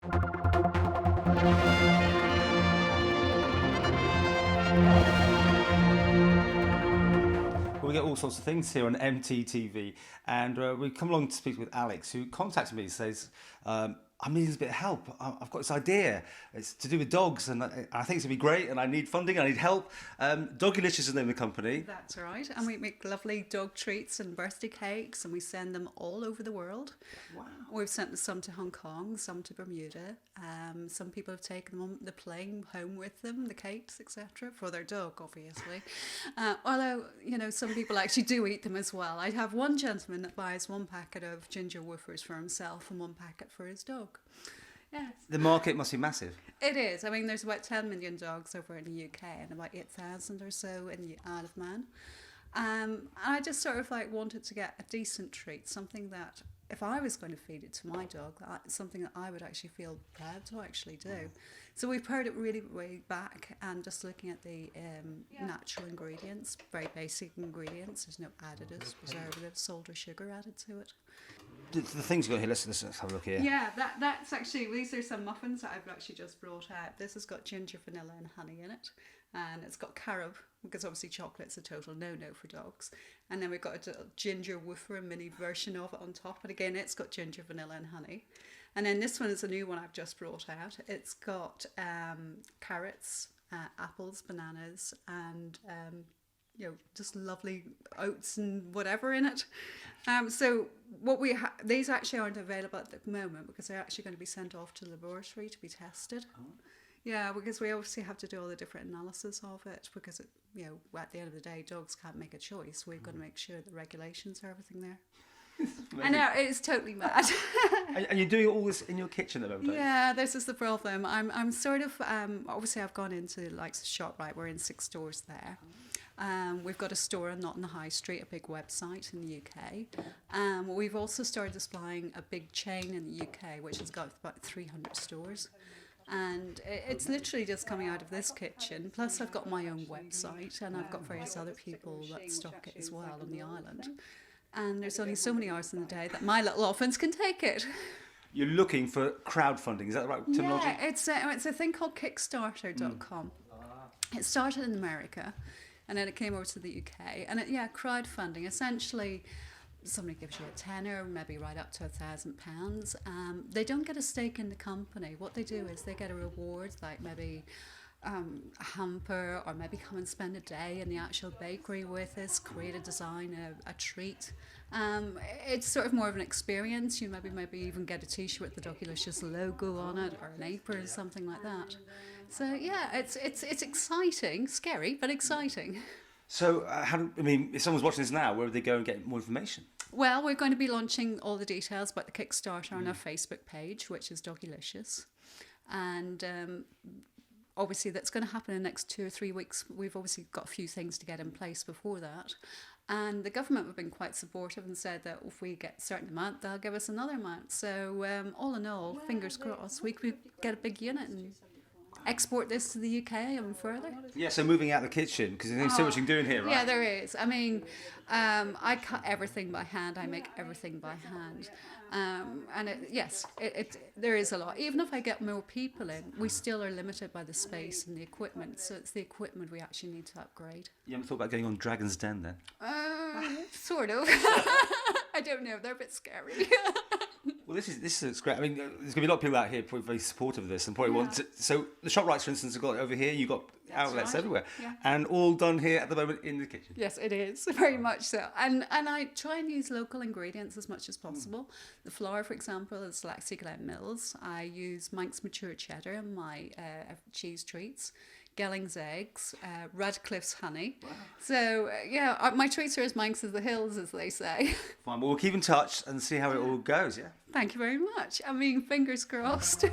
Well, we get all sorts of things here on MTTV, and we come along to speak with Alex, who contacted me and says, I'm needing a bit of help. I've got this idea. It's to do with dogs, and I think it's going to be great, and I need funding, I need help. Doggielicious is the name of the company. That's right. And we make lovely dog treats and birthday cakes, and we send them all over the world. Wow. We've sent some to Hong Kong, some to Bermuda. Some people have taken them on the plane home with them, the cakes, etc., for their dog, obviously. Although, some people actually do eat them as well. I have one gentleman that buys one packet of ginger woofers for himself and one packet for his dog. Yes. The market must be massive. It is. I mean, there's about 10 million dogs over in the UK and about 8,000 or so in the Isle of Man. And I just sort of wanted to get a decent treat, something that if I was going to feed it to my dog, something that I would actually feel proud to actually do. So we've pared it really way back and just looking at the natural ingredients, very basic ingredients. There's no additives, preservatives, salt or sugar added to it. The things you've got here, let's have a look here. Yeah, that's actually, these are some muffins that I've actually just brought out. This has got ginger, vanilla and honey in it. And it's got carob, because obviously chocolate's a total no-no for dogs. And then we've got a ginger woofer, a mini version of it on top. And again, it's got ginger, vanilla and honey. And then this one is a new one I've just brought out. It's got carrots, apples, bananas, and just lovely oats and whatever in it. So what these actually aren't available at the moment because they're actually going to be sent off to the laboratory to be tested. Oh. Yeah, because we obviously have to do all the different analysis of it because at the end of the day, dogs can't make a choice. We've got to make sure the regulations are everything there. I know, it's totally mad. And you're doing all this in your kitchen at the moment? Yeah, this is the problem. I'm sort of, obviously I've gone into ShopRite, we're in 6 stores there. We've got a store on Not in the High Street, a big website in the UK. We've also started displaying a big chain in the UK, which has got about 300 stores. And it's literally just coming out of this kitchen. Plus I've got my own website and I've got various other people that stock it as well on the island. And there's only so many hours in the day that my little orphans can take it. You're looking for crowdfunding, is that the right terminology? Yeah, it's a thing called Kickstarter.com. It started in America and then it came over to the UK. And crowdfunding, essentially somebody gives you a tenner, maybe right up to £1,000. They don't get a stake in the company. What they do is they get a reward, like maybe a hamper, or maybe come and spend a day in the actual bakery with us, create a design, a treat. It's sort of more of an experience. You maybe even get a t-shirt with the Doggielicious logo on it, or an apron or something like that. So yeah, it's exciting, scary, but exciting. So, if someone's watching this now, where would they go and get more information? Well, we're going to be launching all the details about the Kickstarter on our Facebook page, which is Doggielicious. And obviously that's going to happen in the next 2 or 3 weeks. We've obviously got a few things to get in place before that. And the government have been quite supportive and said that if we get a certain amount, they'll give us another amount. So all in all, fingers crossed, we could get a big unit and export this to the UK and further. Yeah, so moving out the kitchen, because there's so much you can do in here, right? Yeah, there is. I mean, I cut everything by hand. I make everything by hand. And there is a lot. Even if I get more people in, we still are limited by the space and the equipment. So it's the equipment we actually need to upgrade. You haven't thought about going on Dragon's Den then? Sort of. I don't know. They're a bit scary. Well, this is great. I mean, there's going to be a lot of people out here probably very supportive of this and probably want to. So the ShopRites, for instance, have got it over here. You've got outlets everywhere, and all done here at the moment in the kitchen. Yes, it is very much so. And I try and use local ingredients as much as possible. The flour, for example, is Laxey Glen Mills. I use Manx mature cheddar in my cheese treats. Gelling's eggs, Radcliffe's honey. Wow. So, my treats are as Manx as the hills, as they say. Fine, well, we'll keep in touch and see how it all goes, yeah? Thank you very much. I mean, fingers crossed.